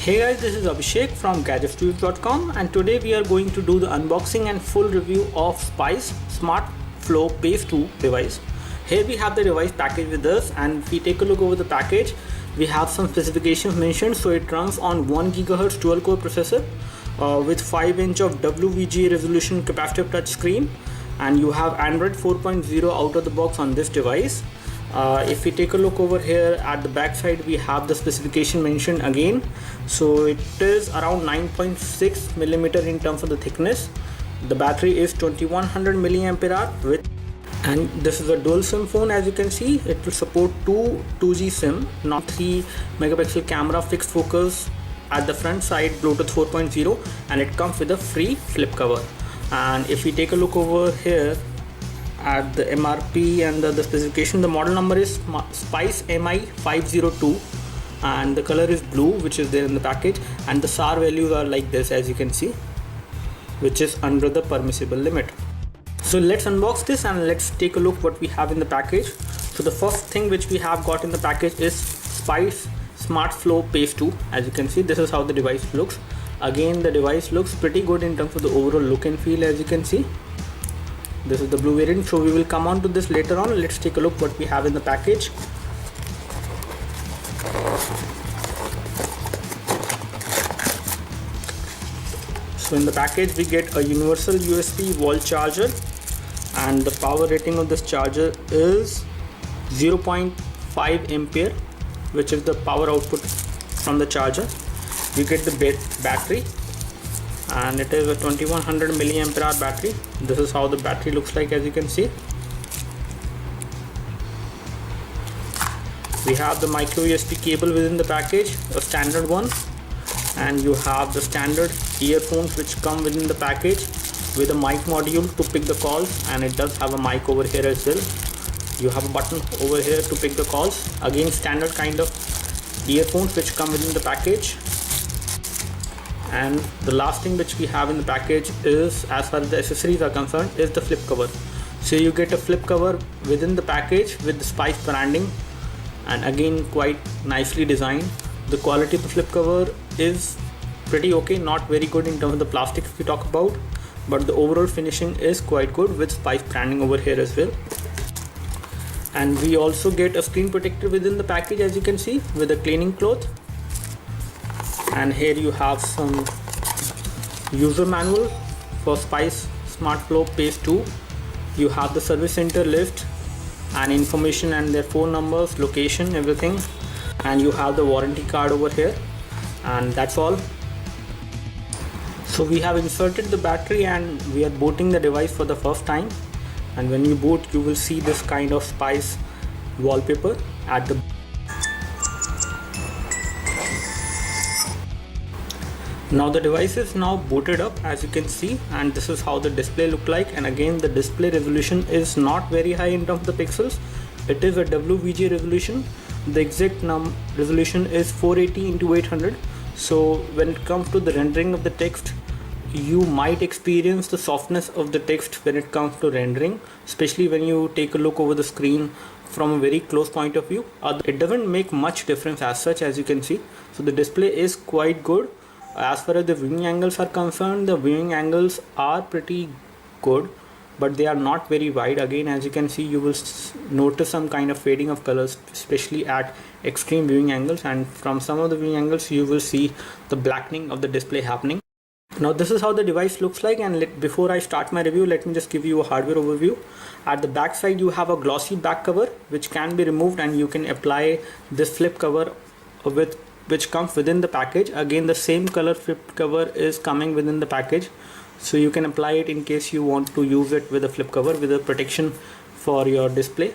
Hey guys, this is Abhishek from GadgetStudios.com, and today we are going to do the unboxing and full review of Spice Smart Flow Pace 2 device. Here we have the device package with us, and if we take a look over the package, we have some specifications mentioned. So it runs on 1 GHz dual core processor with 5-inch of WVGA resolution capacitive touch screen, and you have Android 4.0 out of the box on this device. If we take a look over here at the back side, we have the specification mentioned again. So it is around 9.6 millimeter in terms of the thickness. The battery is 2100 milliampere hour and this is a dual SIM phone. As you can see, it will support 2G SIM, not 3 megapixel camera, fixed focus at the front side, Bluetooth 4.0, and it comes with a free flip cover. And if we take a look over here at the MRP and the specification, the model number is Spice MI502 and the color is blue, which is there in the package, and the SAR values are like this, as you can see, which is under the permissible limit. So let's unbox this and let's take a look what we have in the package. So the first thing which we have got in the package is Spice Smart Flow Pace 2. As you can see, this is how the device looks. Again, the device looks pretty good in terms of the overall look and feel. As you can see, this is the blue variant, so we will come on to this later on. Let's take a look what we have in the package. So in the package we get a universal USB wall charger, and the power rating of this charger is 0.5 ampere, which is the power output from the charger. We get the battery, and it is a 2100 milliampere hour battery. This is how the battery looks like. As you can see, we have the micro USB cable within the package, a standard one, and you have the standard earphones which come within the package with a mic module to pick the calls, and it does have a mic over here as well. You have a button over here to pick the calls. Again, standard kind of earphones which come within the package. And the last thing which we have in the package is, as far as the accessories are concerned, is the flip cover. So you get a flip cover within the package with the Spice branding, and again quite nicely designed. The quality of the flip cover is pretty okay, not very good in terms of the plastic if we talk about, but the overall finishing is quite good with Spice branding over here as well. And we also get a screen protector within the package, as you can see, with a cleaning cloth. And here you have some user manual for Spice Smart Flow Pace 2. You have the service center list and information and their phone numbers, location, everything, and you have the warranty card over here, and that's all. So we have inserted the battery and we are booting the device for the first time, and when you boot you will see this kind of Spice wallpaper at the Now the device is now booted up, as you can see, and this is how the display look like. And again, the display resolution is not very high in terms of the pixels. It is a WVGA resolution. The exact resolution is 480 into 800. So when it comes to the rendering of the text, you might experience the softness of the text when it comes to rendering, especially when you take a look over the screen from a very close point of view. It doesn't make much difference as such, as you can see. So the display is quite good. As far as the viewing angles are concerned, the viewing angles are pretty good, but they are not very wide. Again, as you can see, you will notice some kind of fading of colors, especially at extreme viewing angles, and from some of the viewing angles you will see the blackening of the display happening. Now this is how the device looks like, and before I start my review, let me just give you a hardware overview. At the back side you have a glossy back cover which can be removed, and you can apply this flip cover which comes within the package. Again, the same color flip cover is coming within the package, so you can apply it in case you want to use it with a flip cover with a protection for your display.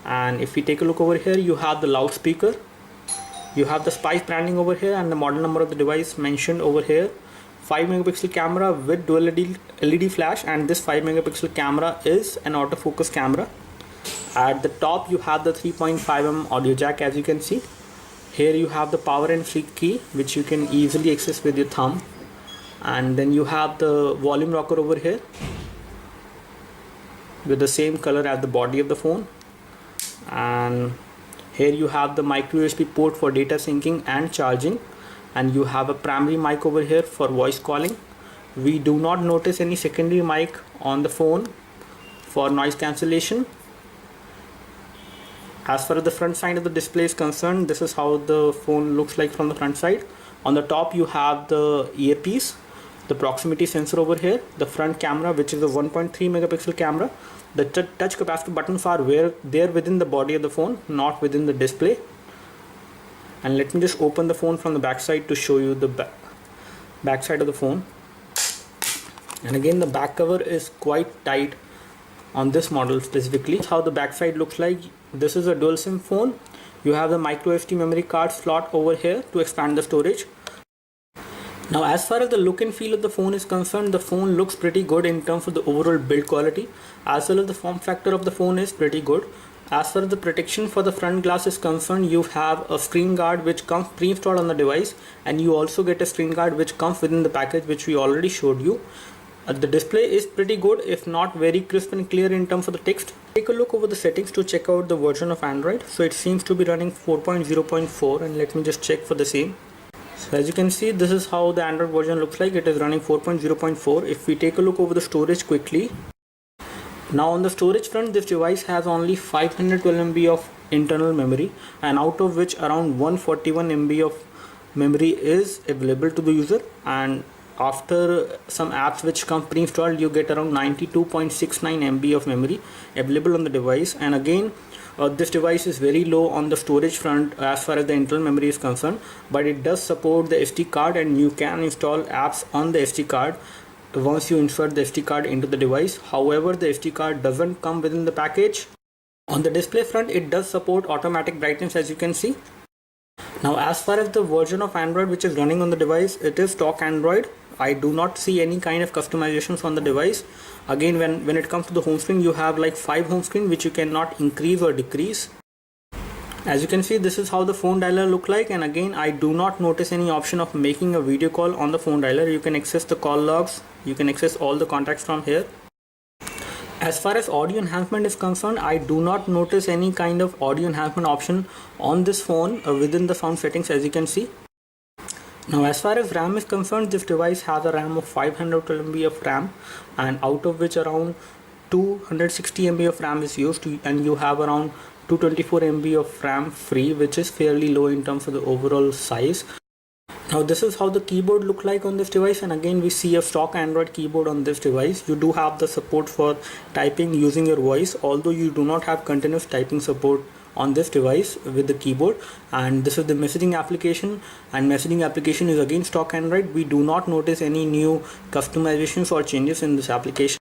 And if we take a look over here, you have the loudspeaker, you have the Spice branding over here, and the model number of the device mentioned over here. 5 megapixel camera with dual LED flash, and this 5 megapixel camera is an autofocus camera. At the top you have the 3.5mm audio jack, as you can see. Here you have the power and sleep key which you can easily access with your thumb, and then you have the volume rocker over here with the same color as the body of the phone, and here you have the micro USB port for data syncing and charging. and you have a primary mic over here for voice calling. We do not notice any secondary mic on the phone for noise cancellation. As far as the front side of the display is concerned, this is how the phone looks like from the front side. On the top you have the earpiece, the proximity sensor over here, the front camera which is a 1.3 megapixel camera. The touch capacitor buttons are there within the body of the phone, not within the display. And let me just open the phone from the back side to show you the back side of the phone. And again, the back cover is quite tight on this model specifically. How the back side looks like. This is a dual SIM phone. You have the micro SD memory card slot over here to expand the storage. Now as far as the look and feel of the phone is concerned, the phone looks pretty good in terms of the overall build quality, as well as the form factor of the phone is pretty good. As far as the protection for the front glass is concerned, you have a screen guard which comes pre-installed on the device, and you also get a screen guard which comes within the package which we already showed you. The display is pretty good, if not very crisp and clear in terms of the text. Take a look over the settings to check out the version of Android. So it seems to be running 4.0.4, and let me just check for the same. So as you can see, this is how the Android version looks like. It is running 4.0.4. If we take a look over the storage quickly. Now on the storage front, this device has only 512 MB of internal memory, and out of which around 141 MB of memory is available to the user, and after some apps which come pre-installed, you get around 92.69 MB of memory available on the device. And again, this device is very low on the storage front as far as the internal memory is concerned, but it does support the SD card, and you can install apps on the SD card once you insert the SD card into the device. However, the SD card doesn't come within the package. On the display front, it does support automatic brightness, as you can see. Now as far as the version of Android which is running on the device, it is stock Android. I do not see any kind of customizations on the device. Again, when it comes to the home screen, you have like 5 home screen which you cannot increase or decrease. As you can see, this is how the phone dialer look like, and again, I do not notice any option of making a video call on the phone dialer. You can access the call logs, you can access all the contacts from here. As far as audio enhancement is concerned, I do not notice any kind of audio enhancement option on this phone within the sound settings, as you can see. Now as far as RAM is concerned, this device has a RAM of 512 MB of RAM, and out of which around 260 MB of RAM is used, and you have around 224 MB of RAM free, which is fairly low in terms of the overall size. Now this is how the keyboard look like on this device, and again we see a stock Android keyboard on this device. You do have the support for typing using your voice, although you do not have continuous typing support on this device with the keyboard. And this is the messaging application, and messaging application is again stock Android. We do not notice any new customizations or changes in this application.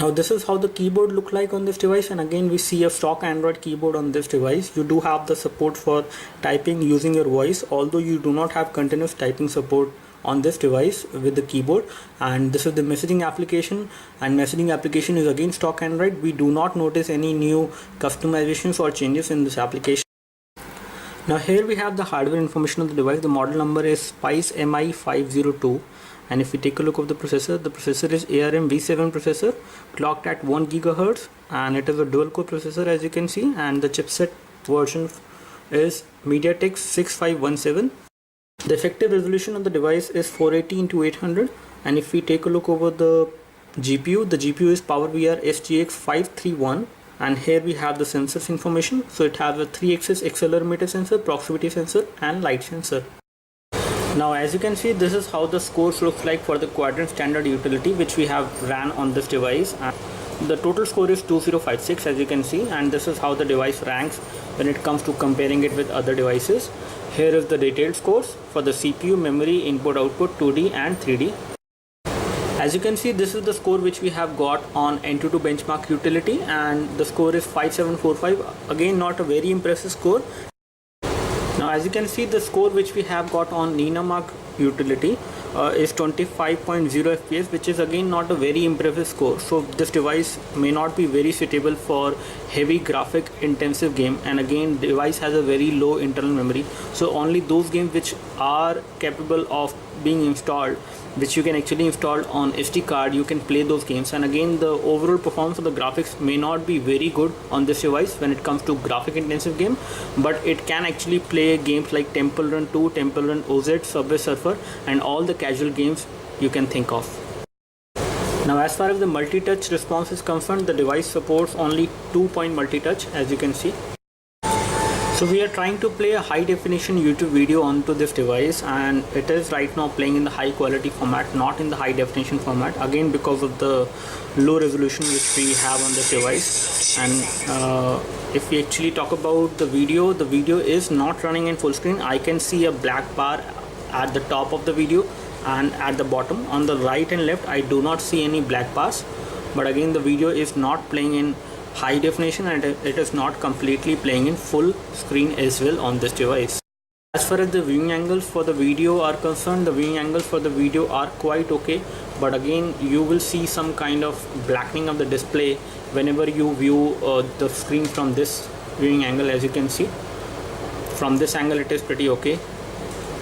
Now this is how the keyboard look like on this device, and again we see a stock Android keyboard on this device. You do have the support for typing using your voice, although you do not have continuous typing support on this device with the keyboard. And this is the messaging application, and messaging application is again stock Android. We do not notice any new customizations or changes in this application. Now here we have the hardware information of the device. The model number is Spice MI502, and if we take a look of the processor is ARM V7 processor, clocked at 1 GHz, and it is a dual core processor, as you can see, and the chipset version is MediaTek 6517. The effective resolution of the device is 480x800, and if we take a look over the GPU is PowerVR SGX 531, and here we have the sensors information. So it has a 3-axis accelerometer sensor, proximity sensor, and light sensor. Now as you can see, this is how the scores looks like for the Quadrant standard utility which we have ran on this device. And the total score is 2056, as you can see, and this is how the device ranks when it comes to comparing it with other devices. Here is the detailed scores for the CPU, memory, input, output, 2D and 3D. As you can see, this is the score which we have got on AnTuTu benchmark utility, and the score is 5745. Again, not a very impressive score. Now as you can see, the score which we have got on Ninamark utility is 25.0 fps, which is again not a very impressive score. So this device may not be very suitable for heavy graphic intensive game, and again device has a very low internal memory, so only those games which are capable of being installed, which you can actually install on SD card, you can play those games. And again, the overall performance of the graphics may not be very good on this device when it comes to graphic intensive game, but it can actually play games like Temple Run 2, Temple Run OZ, Subway Surfer, and all the casual games you can think of. Now as far as the multi-touch response is concerned, the device supports only 2-point multi-touch, as you can see. So we are trying to play a high definition YouTube video onto this device, and it is right now playing in the high quality format, not in the high definition format, again because of the low resolution which we have on this device. And if we actually talk about the video is not running in full screen. I can see a black bar at the top of the video and at the bottom. On the right and left I do not see any black bars, but again the video is not playing in high definition, and it is not completely playing in full screen as well on this device. As far as the viewing angles for the video are concerned, the viewing angles for the video are quite okay, but again you will see some kind of blackening of the display whenever you view the screen from this viewing angle. As you can see, from this angle it is pretty okay,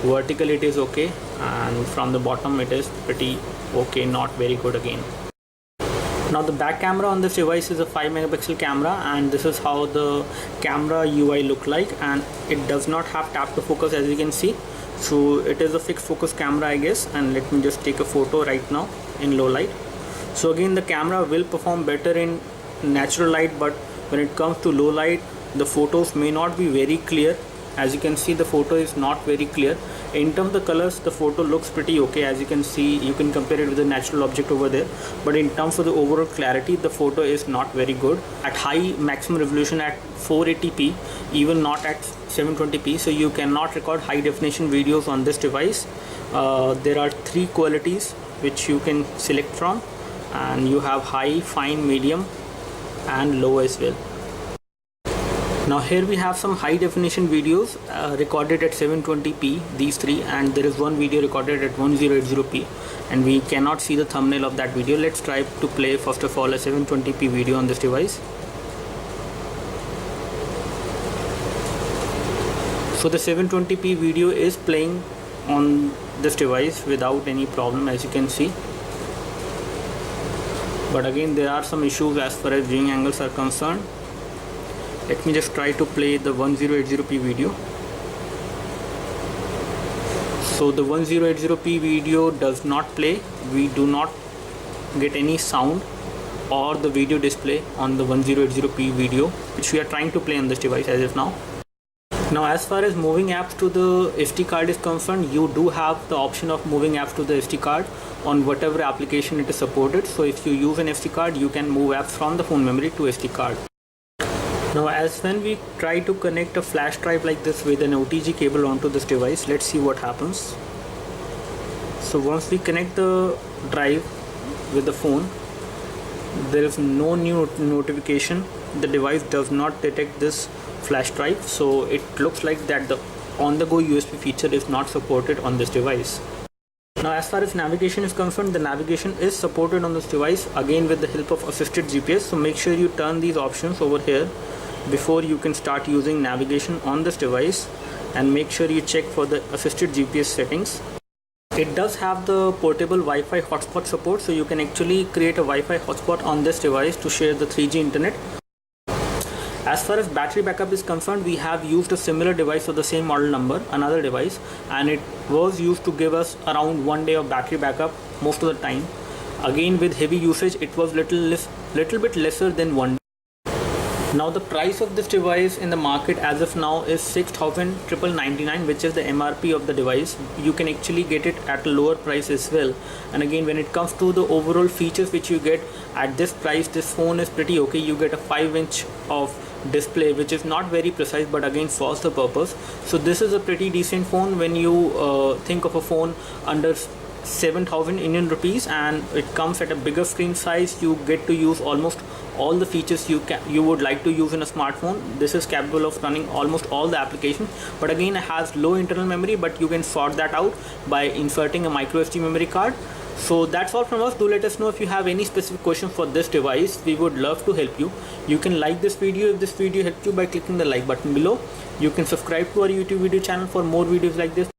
vertical it is okay, and from the bottom it is pretty okay, not very good again. Now the back camera on this device is a 5 megapixel camera, and this is how the camera UI look like, and it does not have tap to focus, as you can see. So it is a fixed focus camera, I guess. And let me just take a photo right now in low light. So again the camera will perform better in natural light, but when it comes to low light the photos may not be very clear. As you can see, the photo is not very clear. In terms of the colors, the photo looks pretty okay. As you can see, you can compare it with the natural object over there, but in terms of the overall clarity, the photo is not very good at high maximum resolution at 480p, even not at 720p. So you cannot record high definition videos on this device. There are 3 qualities which you can select from, and you have high, fine, medium and low as well. Now here we have some high definition videos recorded at 720p, these 3, and there is one video recorded at 1080p, and we cannot see the thumbnail of that video. Let's try to play first of all a 720p video on this device. So the 720p video is playing on this device without any problem, as you can see. But again there are some issues as far as viewing angles are concerned. Let me just try to play the 1080p video. So the 1080p video does not play. We do not get any sound or the video display on the 1080p video, which we are trying to play on this device as of now. Now as far as moving apps to the SD card is concerned, you do have the option of moving apps to the SD card on whatever application it is supported. So if you use an SD card, you can move apps from the phone memory to SD card. Now as when we try to connect a flash drive like this with an OTG cable onto this device, let's see what happens. So once we connect the drive with the phone, there is no new notification. The device does not detect this flash drive, so it looks like that the on-the-go USB feature is not supported on this device. Now as far as navigation is concerned, the navigation is supported on this device, again with the help of assisted GPS. So make sure you turn these options over here before you can start using navigation on this device, and make sure you check for the assisted GPS settings. It does have the portable Wi-Fi hotspot support, so you can actually create a Wi-Fi hotspot on this device to share the 3G internet. As far as battery backup is concerned, we have used a similar device of the same model number, another device, and it was used to give us around 1 day of battery backup most of the time. Again with heavy usage, it was little bit lesser than 1 day. Now the price of this device in the market as of now is 6,999, which is the MRP of the device. You can actually get it at a lower price as well. And again, when it comes to the overall features which you get at this price, this phone is pretty okay. You get a 5-inch of display, which is not very precise, but again serves the purpose. So this is a pretty decent phone when you think of a phone under 7,000 Indian rupees, and it comes at a bigger screen size. You get to use almost all the features you would like to use in a smartphone. This is capable of running almost all the applications, but again it has low internal memory, but you can sort that out by inserting a micro SD memory card. So that's all from us. Do let us know if you have any specific question for this device. We would love to help you. You can like this video if this video helped you by clicking the like button below. You can subscribe to our YouTube video channel for more videos like this.